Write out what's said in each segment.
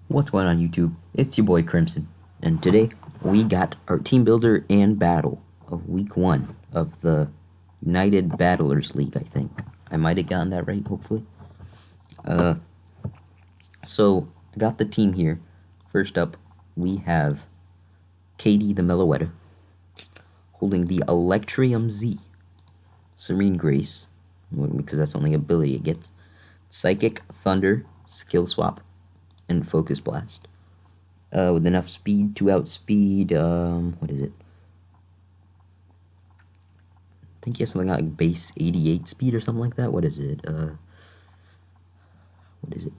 What's going on YouTube? It's your boy Crimson, and today we got our team builder and battle of week 1 of the United Battlers League, I think. I might have gotten that right, hopefully. So I got the team here. First up, we have Katie the Meloetta holding the Electrium Z, Serene Grace, because that's the only ability it gets, Psychic, Thunder, Skill Swap, and Focus Blast. With enough speed to outspeed, what is it? I think he has something like base 88 speed or something like that. What is it? What is it?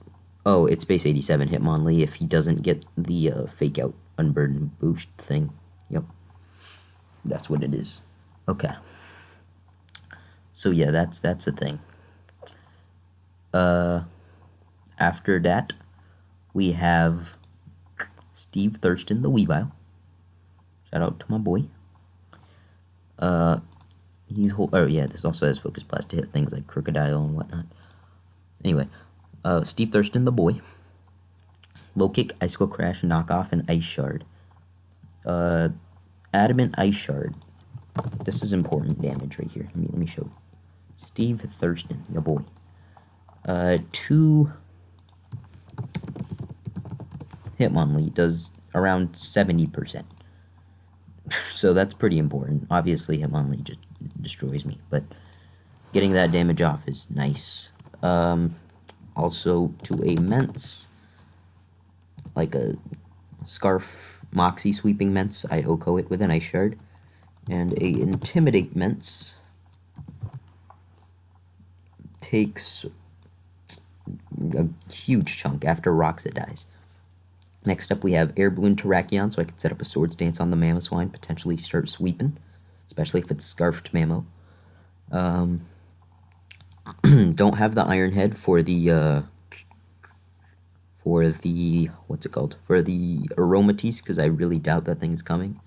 Oh, it's base 87 Hitmonlee if he doesn't get the fake out unburden boost thing. Yep. That's what it is. Okay. So yeah, that's the thing. After that, we have Steve Thurston, the Weavile. Shout out to my boy. Oh yeah, this also has Focus Blast to hit things like Crocodile and whatnot. Anyway, Steve Thurston, the boy. Low Kick, Icicle Crash, Knock Off, and Ice Shard. Adamant Ice Shard. This is important damage right here. Let me show you. Steve Thurston, your boy. 2 Hitmonlee does around 70%. So that's pretty important. Obviously, Hitmonlee just destroys me, but getting that damage off is nice. Also, to a Mence, like a Scarf Moxie sweeping Mence, I OHKO it with an Ice Shard. And a Intimidate Mence takes a huge chunk after Roxit dies. Next up, we have Air Balloon Terrakion, so I can set up a Swords Dance on the Mamoswine, potentially start sweeping, especially if it's Scarfed Mamo. Don't have the Iron Head for the what's it called? For the Aromatisse, because I really doubt that thing's coming.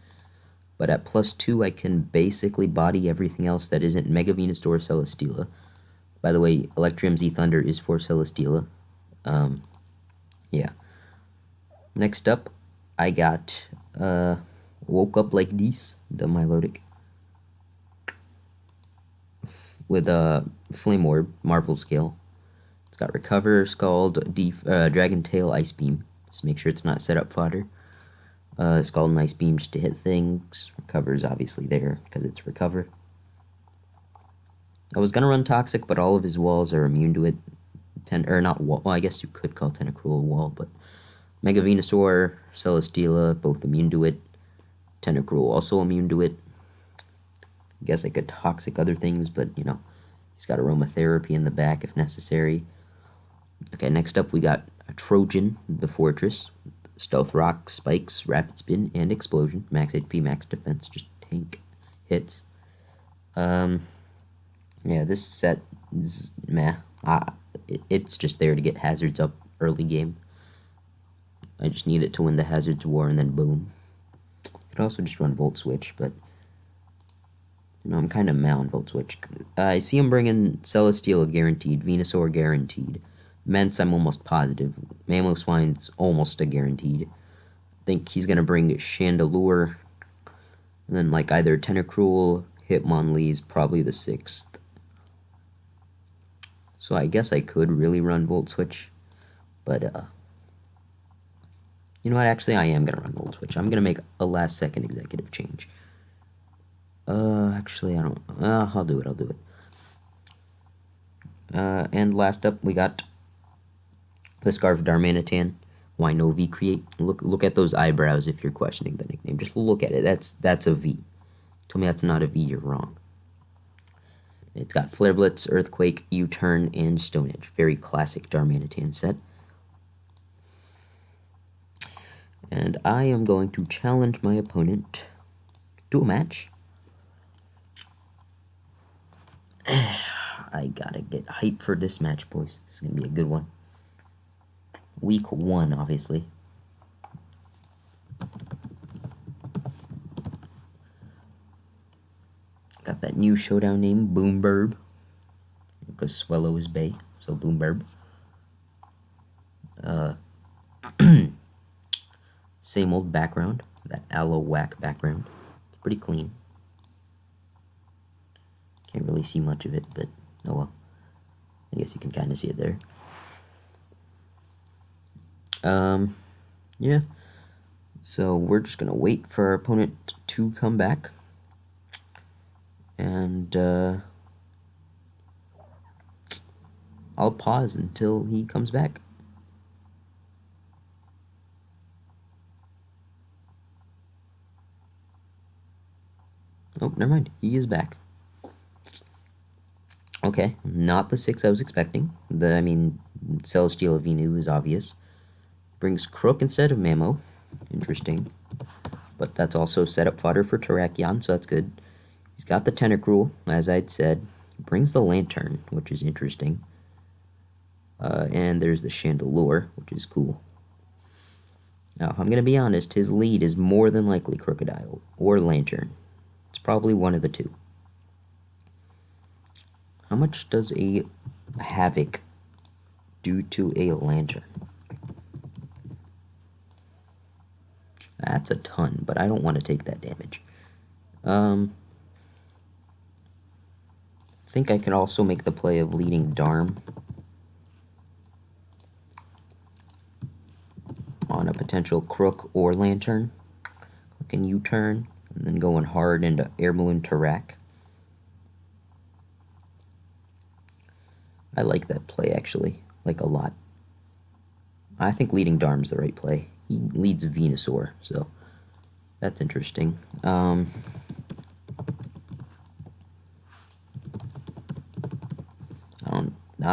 But at +2, I can basically body everything else that isn't Mega Venusaur or Celesteela. By the way, Electrium Z Thunder is for Celesteela. Yeah. Next up, I got Woke Up Like This, the Milotic, with a Flame Orb, Marvel Scale. It's got Recover, Scald, Dragon Tail, Ice Beam. Just make sure it's not set up fodder. Scald and Ice Beam just to hit things. Recover is obviously there because it's Recover. I was gonna run Toxic, but all of his walls are immune to it. Not wall. Well, I guess you could call Tentacruel a wall, but Mega Venusaur, Celesteela, both immune to it. Tentacruel also immune to it. I guess I could Toxic other things, but, you know, he's got Aromatherapy in the back if necessary. Okay, next up we got a Trojan, the Fortress. Stealth Rock, Spikes, Rapid Spin, and Explosion. Max HP, max defense, just tank hits. Yeah, this set is meh. It's just there to get hazards up early game. I just need it to win the Hazards War, and then boom. I could also just run Volt Switch, but you know, I'm kind of meh on Volt Switch. I see him bringing Celesteela guaranteed, Venusaur guaranteed. Mence, I'm almost positive. Mamoswine's almost a guaranteed. I think he's going to bring Chandelure. And then, like, either Tentacruel, Hitmonlee's probably the 6th. So I guess I could really run Volt Switch. But, you know what? Actually, I am going to run Volt Switch. I'm going to make a last-second executive change. Actually, I don't... I'll do it. And last up, we got the Scarf Darmanitan, Winovi Create. Look at those eyebrows if you're questioning the nickname. Just look at it. That's a V. Tell me that's not a V, you're wrong. It's got Flare Blitz, Earthquake, U-Turn, and Stone Edge. Very classic Darmanitan set. And I am going to challenge my opponent to a match. I gotta get hyped for this match, boys. This is gonna be a good one. Week 1, obviously. Got that new showdown name, Boomburb. Because Swellow is Bay, so Boomburb. Same old background, that aloe whack background. It's pretty clean. Can't really see much of it, but oh well. I guess you can kind of see it there. Yeah. So we're just gonna wait for our opponent to come back, and I'll pause until he comes back. Oh, never mind. He is back. Okay, not the 6 I was expecting. Celestial Avinu is obvious. Brings Crook instead of Mamo. Interesting. But that's also setup fodder for Terrakion, so that's good. He's got the Tentacruel, as I'd said. Brings the Lantern, which is interesting. And there's the Chandelure, which is cool. Now, if I'm going to be honest, his lead is more than likely Crocodile or Lantern. It's probably one of the two. How much does a HAVOC do to a Lantern? That's a ton, but I don't want to take that damage. I think I could also make the play of leading Darm on a potential Crook or Lantern. Clicking U-turn, and then going hard into Air Balloon Tarak. I like that play, actually, like a lot. I think leading Darm's the right play. He leads Venusaur, so that's interesting. I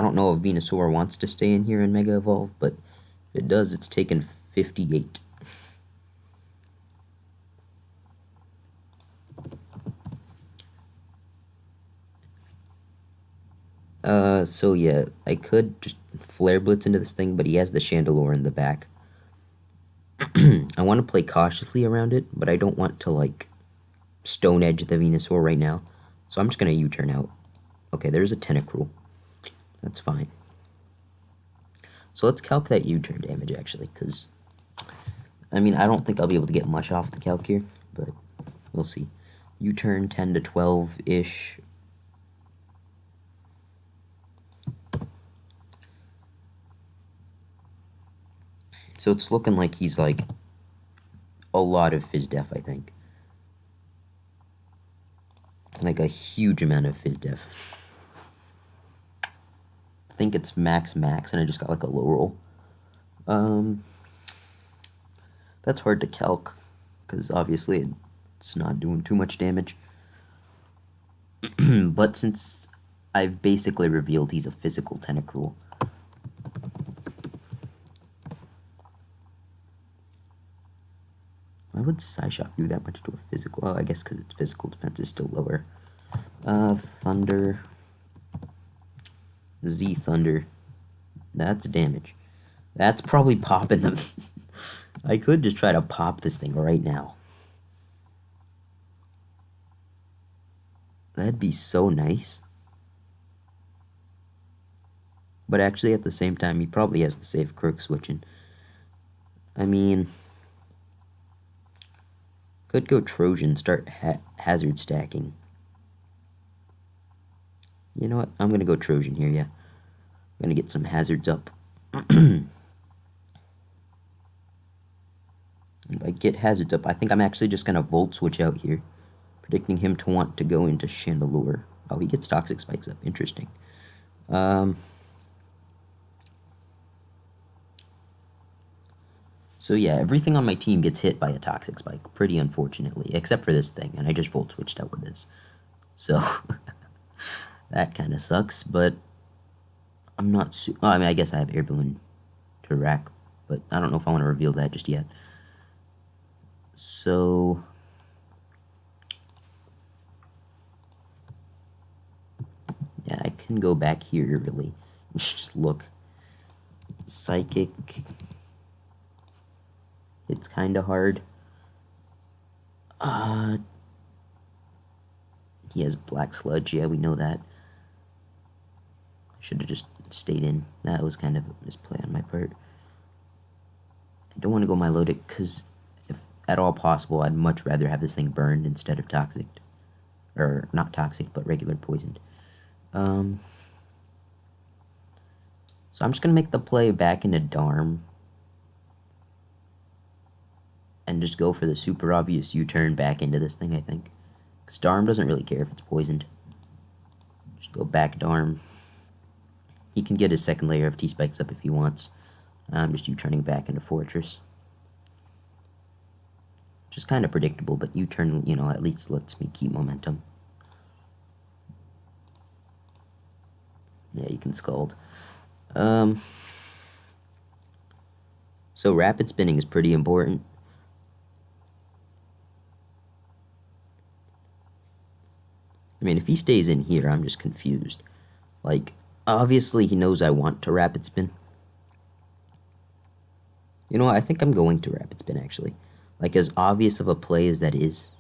don't know if Venusaur wants to stay in here and Mega Evolve, but if it does, it's taken 58. So yeah, I could just Flare Blitz into this thing, but he has the Chandelure in the back. I want to play cautiously around it, but I don't want to, like, Stone Edge the Venusaur right now. So I'm just going to U-turn out. Okay, there's a Tentacruel. That's fine. So let's calc that U-turn damage, actually, because, I don't think I'll be able to get much off the calc here, but we'll see. U-turn 10 to 12-ish. So it's looking like he's, like, a lot of Fizz Def, I think. Like, a huge amount of Fizz Def. I think it's max, and I just got, like, a low roll. That's hard to calc, because obviously it's not doing too much damage. But since I've basically revealed he's a physical Tentacruel, why would Psyshock do that much to a physical? Oh, I guess because its physical defense is still lower. Thunder. Z Thunder. That's damage. That's probably popping them. I could just try to pop this thing right now. That'd be so nice. But actually, at the same time, he probably has the safe Crook switching. Could go Trojan, start hazard stacking. You know what? I'm going to go Trojan here, yeah. I'm going to get some hazards up. If I get hazards up, I think I'm actually just going to Volt Switch out here. Predicting him to want to go into Chandelure. Oh, he gets Toxic Spikes up. Interesting. So yeah, everything on my team gets hit by a Toxic Spike, pretty unfortunately, except for this thing, and I just Volt Switched out with this. So, that kind of sucks, but I'm not I guess I have Air Balloon to rack, but I don't know if I want to reveal that just yet. So, yeah, I can go back here, really. Just look. Psychic. It's kind of hard. He has Black Sludge. Yeah, we know that. Should have just stayed in. That was kind of a misplay on my part. I don't want to go Milotic because if at all possible, I'd much rather have this thing burned instead of toxic. Or not toxic, but regular poisoned. So I'm just going to make the play back into Darm. And just go for the super obvious U-turn back into this thing, I think. Because Darm doesn't really care if it's poisoned. Just go back Darm. He can get his second layer of T-Spikes up if he wants. I'm just U-turning back into Fortress. Just kind of predictable, but U-turn, you know, at least lets me keep momentum. Yeah, you can Scald. So rapid spinning is pretty important. I mean, if he stays in here, I'm just confused. Like, obviously he knows I want to rapid spin. You know what, I think I'm going to rapid spin, actually. Like, as obvious of a play as that is,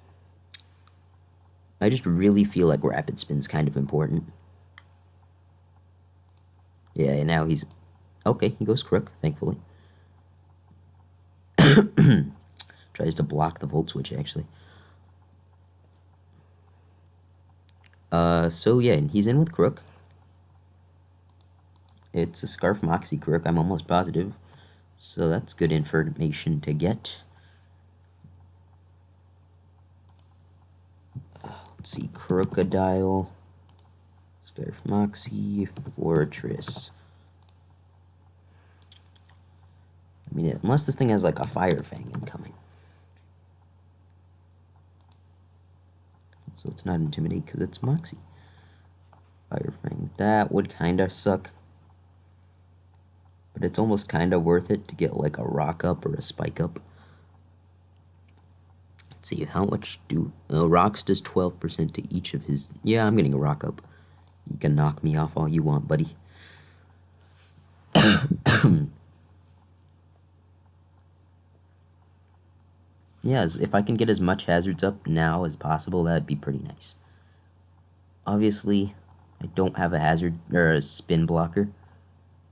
I just really feel like rapid spin's kind of important. Yeah, and now he's... Okay, he goes Crook, thankfully. Tries to block the Volt Switch, actually. So yeah, and he's in with Crook. It's a Scarf Moxie Crook, I'm almost positive. So that's good information to get. Let's see, Crocodile, Scarf Moxie, Fortress. I mean, unless this thing has like a Fire Fang incoming. So it's not Intimidate because it's Moxie. Fire Fang, that would kind of suck. But it's almost kind of worth it to get like a Rock Up or a Spike Up. Let's see, how much do... Rocks does 12% to each of his... Yeah, I'm getting a Rock Up. You can knock me off all you want, buddy. Yeah, if I can get as much hazards up now as possible, that'd be pretty nice. Obviously, I don't have a hazard or a spin blocker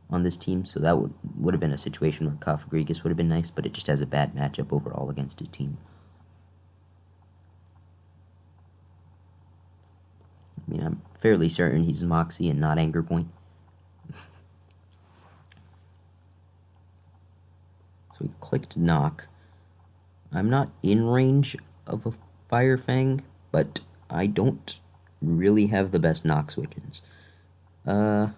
on this team, so that would have been a situation where Kafagrigus would have been nice, but it just has a bad matchup overall against his team. I mean, I'm fairly certain he's Moxie and not Anger Point. So he clicked Knock. I'm not in range of a Fire Fang, but I don't really have the best knock switches. If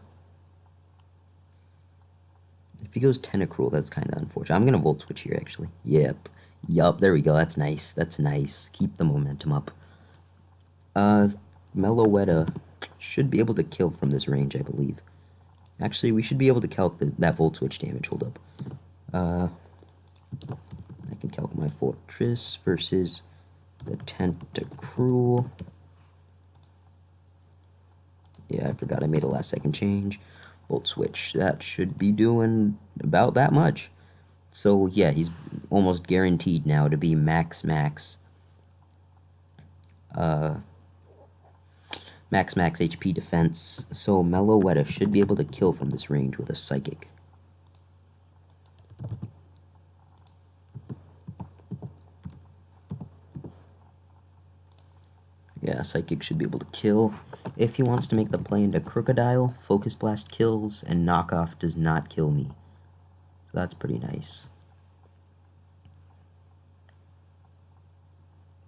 he goes Tentacruel, that's kind of unfortunate. I'm going to Volt Switch here, actually. Yep, there we go. That's nice. That's nice. Keep the momentum up. Meloetta should be able to kill from this range, I believe. Actually, we should be able to calc that Volt Switch damage. Hold up. I can calc my Fortress versus the Tentacruel. Yeah, I forgot I made a last second change. Volt Switch, that should be doing about that much. So yeah, he's almost guaranteed now to be max HP defense. So Meloetta should be able to kill from this range with a Psychic. Yeah, Psychic should be able to kill. If he wants to make the play into Crocodile, Focus Blast kills, and Knockoff does not kill me. So that's pretty nice.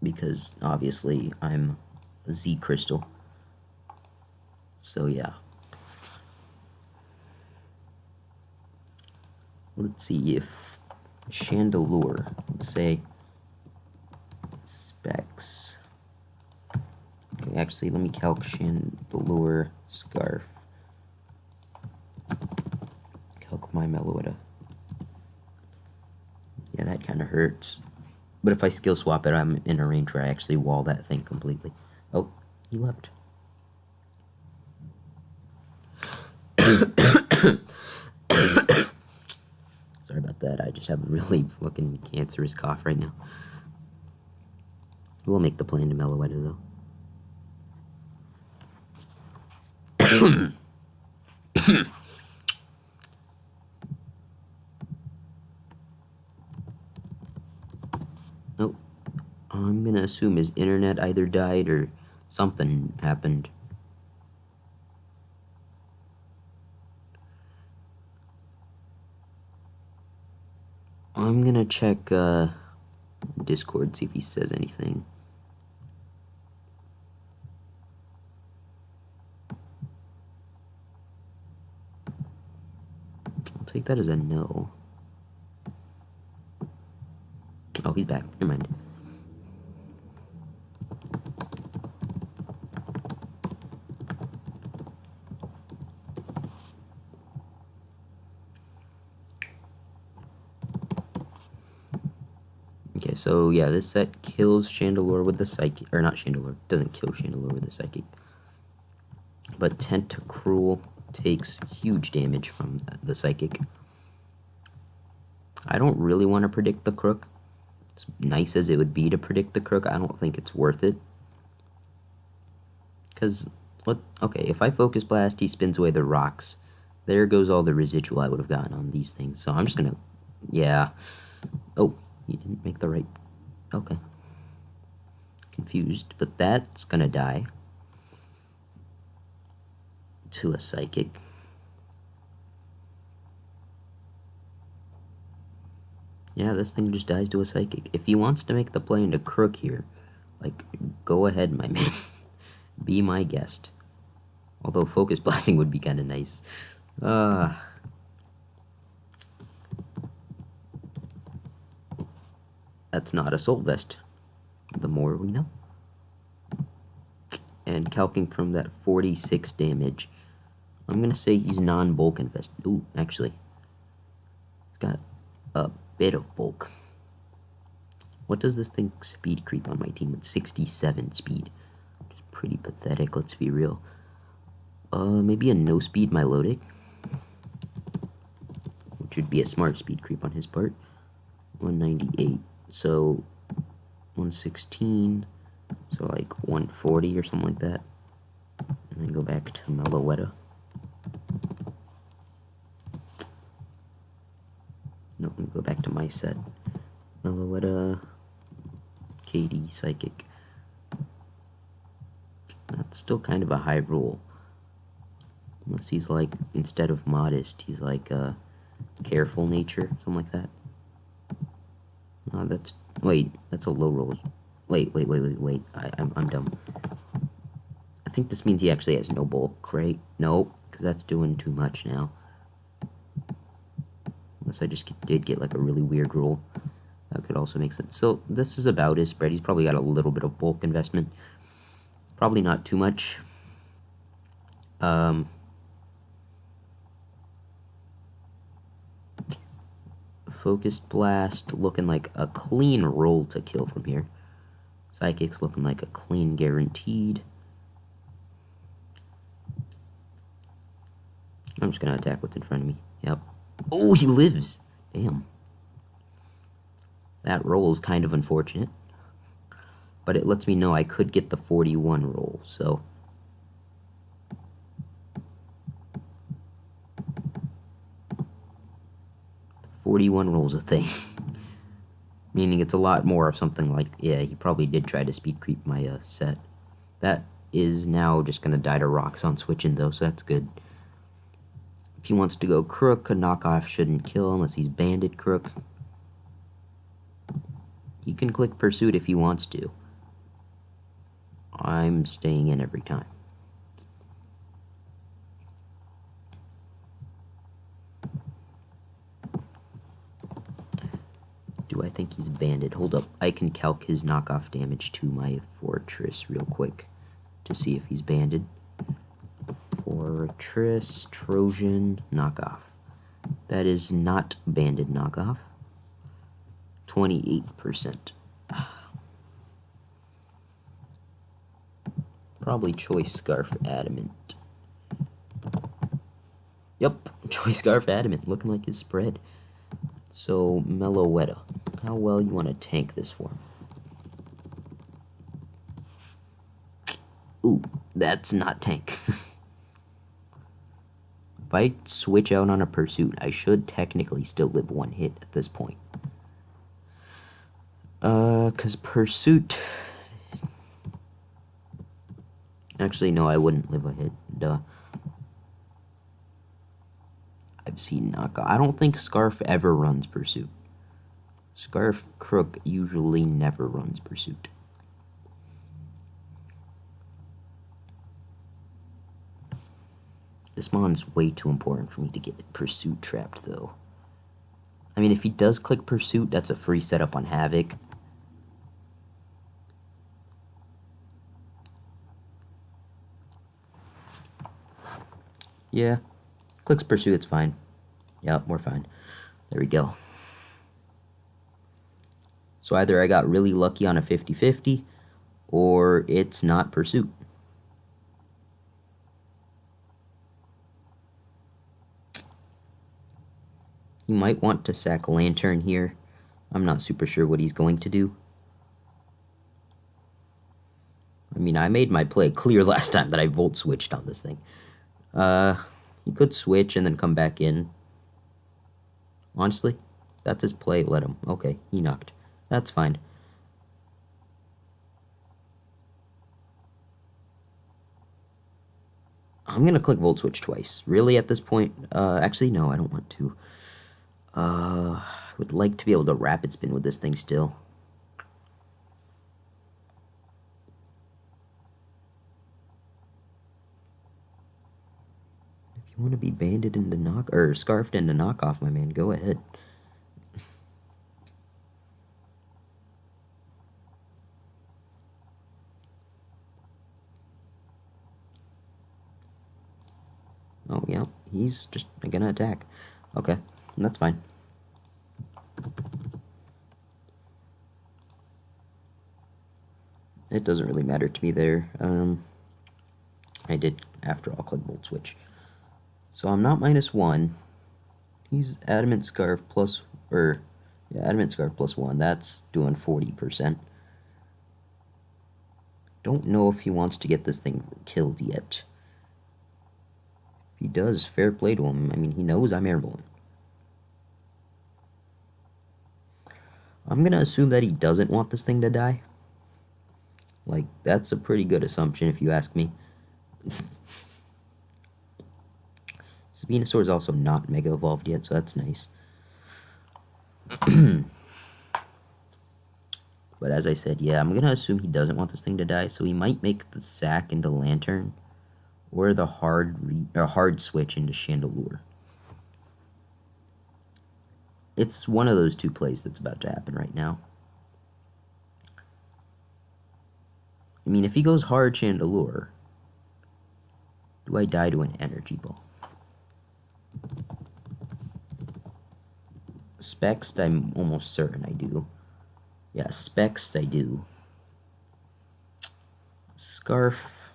Because, obviously, I'm a Z Crystal. So, yeah. Let's see if Chandelure, let's say, Specs. Okay, actually, let me calc Chandelure, Scarf. Calc my Meloetta. Yeah, that kind of hurts. But if I skill swap it, I'm in a range where I actually wall that thing completely. Oh, he left. Sorry about that. I just have a really fucking cancerous cough right now. We'll make the play into Meloetta, though. Nope. I'm gonna assume his internet either died or something happened. I'm gonna check Discord, see if he says anything. I'll take that as a no. Oh, he's back. Never mind. Okay, so yeah, this set kills Chandelure with the Psychic, or not Chandelure, doesn't kill Chandelure with the Psychic. But Tentacruel takes huge damage from the Psychic. I don't really want to predict the Crook. As nice as it would be to predict the Crook, I don't think it's worth it. Because, okay, if I Focus Blast, he spins away the rocks. There goes all the residual I would have gotten on these things. So I'm just going to, yeah. Oh, you didn't make the right, okay. Confused, but that's going to die to a Psychic. Yeah, this thing just dies to a Psychic. If he wants to make the play into Crook here, like, go ahead, my man. Be my guest. Although Focus Blasting would be kind of nice. That's not Assault Vest. The more we know. And calcing from that 46 damage, I'm going to say he's non-bulk invest. Ooh, actually. He's got a bit of bulk. What does this thing speed creep on my team with 67 speed? Which is pretty pathetic, let's be real. Maybe a no speed Milotic, which would be a smart speed creep on his part. 198, so 116, so like 140 or something like that. And then go back to Meloetta. No, let me go back to my set. Meloetta, KD, Psychic. That's still kind of a high roll. Unless he's like, instead of modest, he's like careful nature, something like that. No, that's, wait, that's a low roll. Wait, I'm dumb. I think this means he actually has no bulk, right? Nope, because that's doing too much now. Unless I just did get like a really weird roll. That could also make sense. So this is about his spread. He's probably got a little bit of bulk investment. Probably not too much. Focused Blast looking like a clean roll to kill from here. Psychic's looking like a clean guaranteed. I'm just going to attack what's in front of me. Yep. Oh, he lives! Damn. That roll is kind of unfortunate. But it lets me know I could get the 41 roll, so... 41 rolls a thing. Meaning it's a lot more of something like, yeah, he probably did try to speed creep my set. That is now just going to die to rocks on switching though, so that's good. If he wants to go Crook, a knockoff shouldn't kill unless he's banded Crook. He can click Pursuit if he wants to. I'm staying in every time. Do I think he's banded? Hold up, I can calc his knockoff damage to my Fortress real quick to see if he's banded. Fortress, Trojan, knockoff. That is not banded knockoff. 28%. Probably Choice Scarf Adamant. Yep, Choice Scarf Adamant, looking like his spread. So, Meloetta, how well you want to tank this for me? Ooh, that's not tank. If I switch out on a Pursuit, I should technically still live one hit at this point. Cause Pursuit. Actually, no, I wouldn't live a hit. Duh. I've seen knockoff. I don't think Scarf ever runs Pursuit. Scarf Crook usually never runs Pursuit. This mon's way too important for me to get Pursuit trapped, though. I mean, if he does click Pursuit, that's a free setup on HAVOC. Yeah. Clicks Pursuit, it's fine. Yep, we're fine. There we go. So either I got really lucky on a 50-50, or it's not Pursuit. He might want to sack Lantern here. I'm not super sure what he's going to do. I mean, I made my play clear last time that I volt switched on this thing. He could switch and then come back in. Honestly, that's his play. Let him. Okay, he knocked. That's fine. I'm gonna click volt switch twice. Really, at this point? Actually, no, I don't want to. I would like to be able to rapid spin with this thing still. If you want to be banded into knock or scarfed into knockoff, my man, go ahead. Oh, yeah, he's just gonna attack. Okay, that's fine. It doesn't really matter to me there. I did, after all, click volt switch. So I'm not -1. He's Adamant Scarf plus, Adamant Scarf +1. That's doing 40%. Don't know if he wants to get this thing killed yet. If he does, fair play to him. I mean, he knows I'm airballing. I'm gonna assume that he doesn't want this thing to die. Like, that's a pretty good assumption if you ask me. Venusaur is also not Mega Evolved yet, so that's nice. But as I said, yeah, I'm gonna assume he doesn't want this thing to die, so he might make the sack into Lantern, or the hard switch into Chandelure. It's one of those two plays that's about to happen right now. I mean, if he goes hard Chandelure, do I die to an Energy Ball? Spexed, I'm almost certain I do. Yeah, Spexed, I do. Scarf.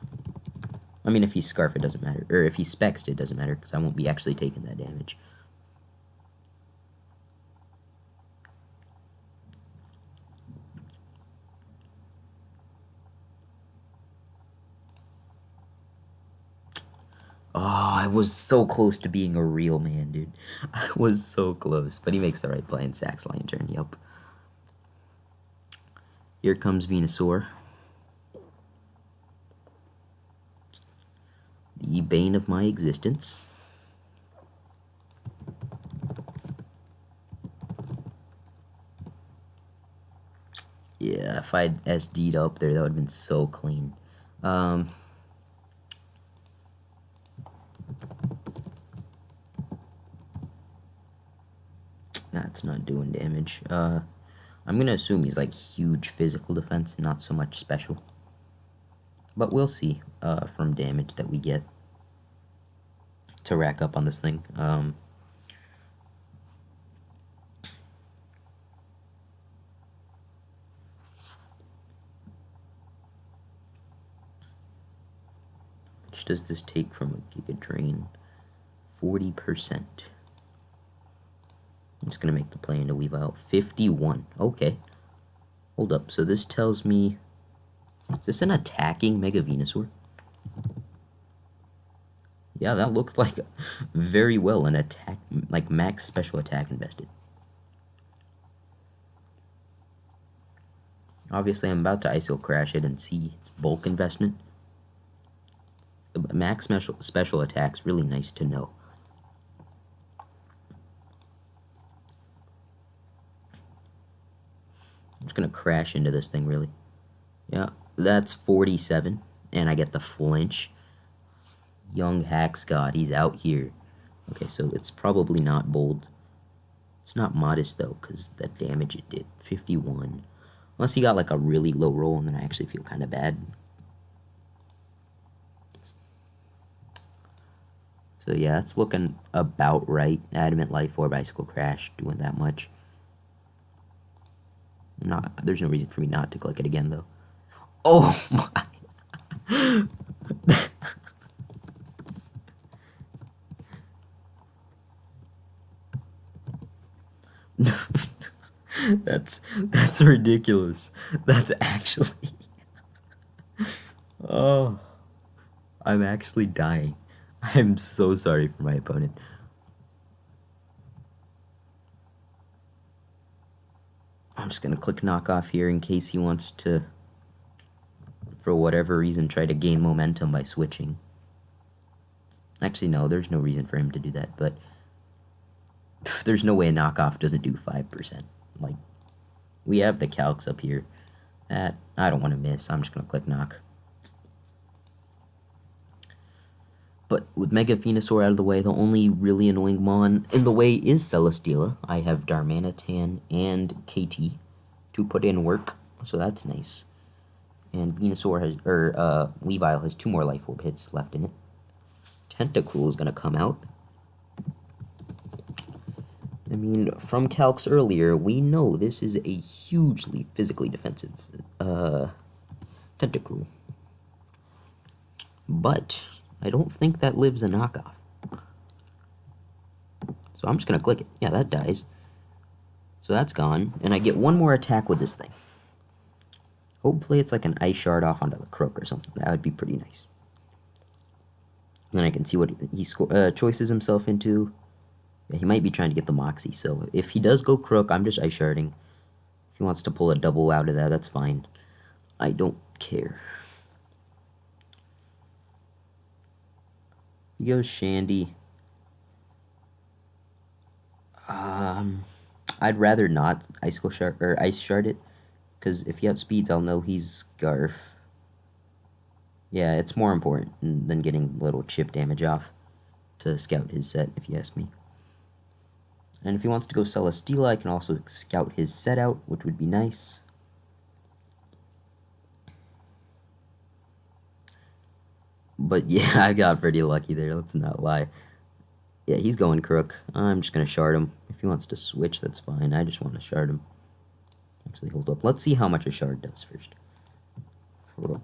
I mean, if he's Scarf, it doesn't matter. Or if he's Spexed, it doesn't matter, because I won't be actually taking that damage. Oh, I was so close to being a real man, dude. I was so close. But he makes the right play and sacks Lantern, yep. Here comes Venusaur. The bane of my existence. Yeah, if I had SD'd up there, that would have been so clean. That's not doing damage. I'm gonna assume he's like huge physical defense, not so much special. But we'll see from damage that we get to rack up on this thing. Which does this take from a Giga Drain? 40%. I'm just going to make the play into Weavile. 51. Okay. Hold up. So this tells me... Is this an attacking Mega Venusaur? Yeah, that looked like very well an attack, like max special attack invested. Obviously, I'm about to ISO crash it and see its bulk investment. Max special attack's really nice to know. I'm just gonna crash into this thing, really. Yeah, that's 47, and I get the flinch. Young Hax God, he's out here. Okay, so it's probably not bold. It's not modest, though, because that damage it did. 51. Unless he got, like, a really low roll, and then I actually feel kind of bad. So, yeah, it's looking about right. Adamant Life Orb, Bicycle Crash, doing that much. There's no reason for me not to click it again, though. Oh, my... That's ridiculous. That's actually... Oh, I'm actually dying. I'm so sorry for my opponent. I'm just gonna click knock off here in case he wants to, for whatever reason, try to gain momentum by switching. Actually, no, there's no reason for him to do that, but there's no way a knockoff doesn't do 5%. Like, we have the calcs up here. That I don't want to miss. I'm just gonna click knock. But with Mega Venusaur out of the way, the only really annoying Mon in the way is Celesteela. I have Darmanitan and KT to put in work, so that's nice. And Venusaur has, Weavile has 2 more Life Orb hits left in it. Tentacruel is gonna come out. I mean, from calcs earlier, we know this is a hugely physically defensive Tentacruel. But I don't think that lives a knockoff. So I'm just going to click it. Yeah, that dies. So that's gone. And I get one more attack with this thing. Hopefully it's like an Ice Shard off onto the Croak or something. That would be pretty nice. And then I can see what he choices himself into. Yeah, he might be trying to get the Moxie. So if he does go Croak, I'm just Ice Sharding. If he wants to pull a double out of that, that's fine. I don't care. He goes Shandy. I'd rather not Ice Shard it, because if he outspeeds, I'll know he's Scarf. Yeah, it's more important than getting little chip damage off to scout his set, if you ask me. And if he wants to go Celesteela, I can also scout his set out, which would be nice. But yeah, I got pretty lucky there, let's not lie. Yeah, he's going Crook. I'm just going to shard him. If he wants to switch, that's fine. I just want to shard him. Actually, hold up. Let's see how much a shard does first. Crook.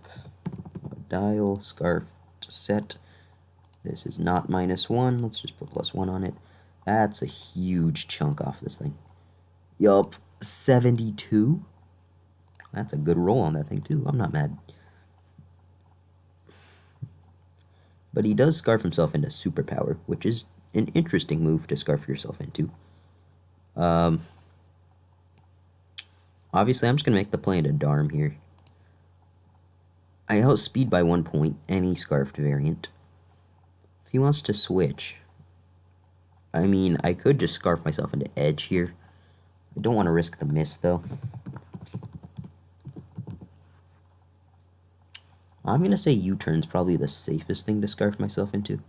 Dial, Scarf, set. This is not -1. Let's just put +1 on it. That's a huge chunk off this thing. Yup, 72. That's a good roll on that thing, too. I'm not mad. But he does Scarf himself into Superpower, which is an interesting move to Scarf yourself into. Obviously, I'm just going to make the play into Darm here. I outspeed by 1 point any Scarfed variant. If he wants to switch, I mean, I could just Scarf myself into Edge here. I don't want to risk the miss, though. I'm going to say U-turn's probably the safest thing to Scarf myself into.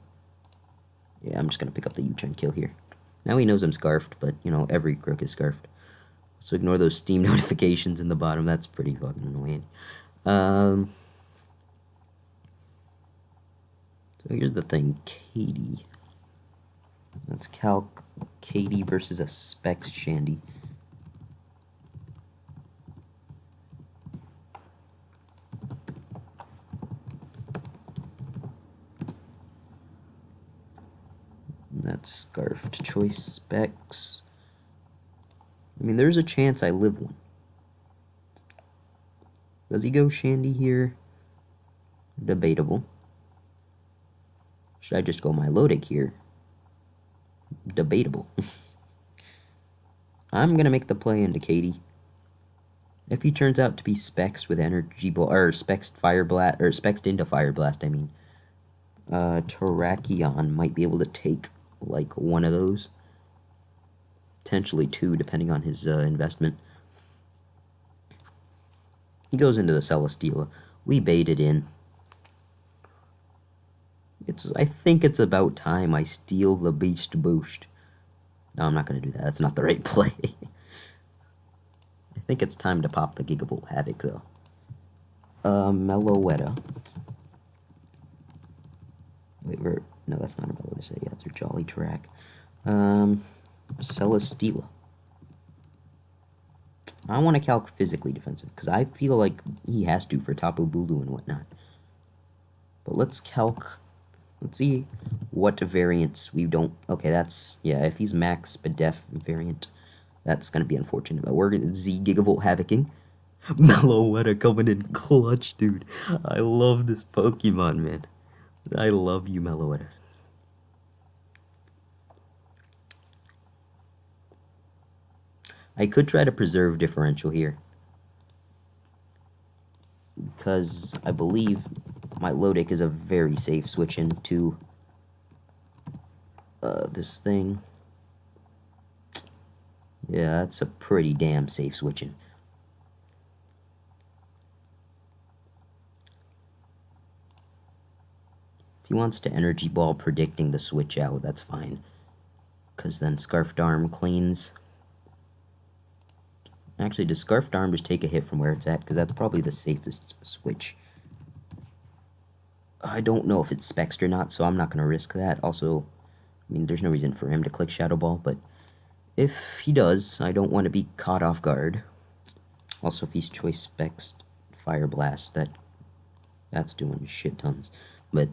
Yeah, I'm just going to pick up the U-turn kill here. Now he knows I'm Scarfed, but, you know, every Crook is Scarfed. So ignore those Steam notifications in the bottom. That's pretty fucking annoying. So here's the thing. Katie. Let's calc Katie versus a Specs Shandy. That's Scarfed choice Specs. I mean, there's a chance I live one. Does he go Shandy here? Debatable. Should I just go Milotic here? Debatable. I'm going to make the play into Katie. If he turns out to be Specs with Energy Ball, or Specs Fire Blast, or Specs into Fire Blast, I mean, Terrakion might be able to take, like, one of those. Potentially two, depending on his investment. He goes into the Celesteela. We baited in. I think it's about time I steal the Beast Boost. No, I'm not going to do that. That's not the right play. I think it's time to pop the Gigavolt HAVOC, though. Meloetta. Wait, no, that's not a Meloetta. Yeah, it's a Jolly Track. Celesteela. I want to calc physically defensive, because I feel like he has to for Tapu Bulu and whatnot. But let's calc. Let's see what variants we don't. Okay, that's. Yeah, if he's max Bedef variant, that's going to be unfortunate. But we're going to Z Gigavolt Havocing. Meloetta coming in clutch, dude. I love this Pokemon, man. I love you, Meloetta. I could try to preserve differential here, because I believe my Lodic is a very safe switch into this thing. Yeah, that's a pretty damn safe switching. If he wants to Energy Ball predicting the switch out, that's fine, because then Scarfed Arm cleans. Actually, does Scarfed Arm just take a hit from where it's at? Because that's probably the safest switch. I don't know if it's Spexed or not, so I'm not going to risk that. Also, I mean, there's no reason for him to click Shadow Ball, but if he does, I don't want to be caught off guard. Also, if he's Choice Spexed Fire Blast, that's doing shit tons. But,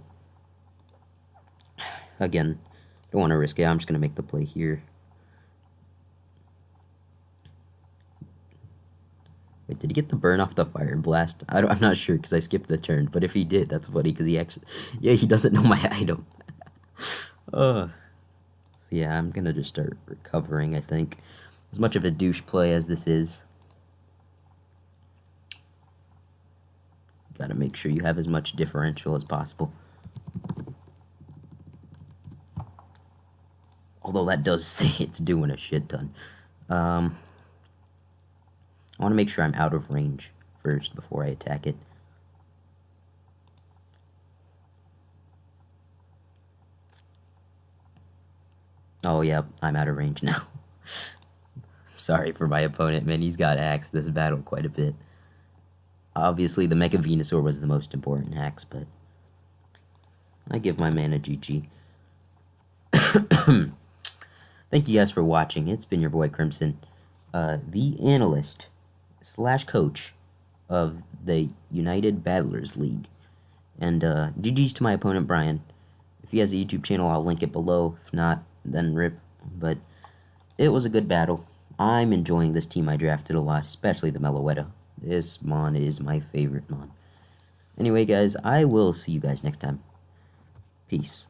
again, don't want to risk it. I'm just going to make the play here. Wait, did he get the burn off the Fire Blast? I'm not sure, because I skipped the turn. But if he did, that's funny, because he actually... Yeah, he doesn't know my item. So yeah, I'm going to just start recovering, I think. As much of a douche play as this is. Gotta make sure you have as much differential as possible. Although that does say it's doing a shit ton. I want to make sure I'm out of range first before I attack it. Oh, yeah, I'm out of range now. Sorry for my opponent, man. He's got axed this battle quite a bit. Obviously, the Mega Venusaur was the most important axe, but I give my man a GG. Thank you guys for watching. It's been your boy Crimson, the analyst / coach of the United Battlers League. And GG's to my opponent, Brian. If he has a YouTube channel, I'll link it below. If not, then rip. But it was a good battle. I'm enjoying this team I drafted a lot, especially the Meloetta. This Mon is my favorite Mon. Anyway, guys, I will see you guys next time. Peace.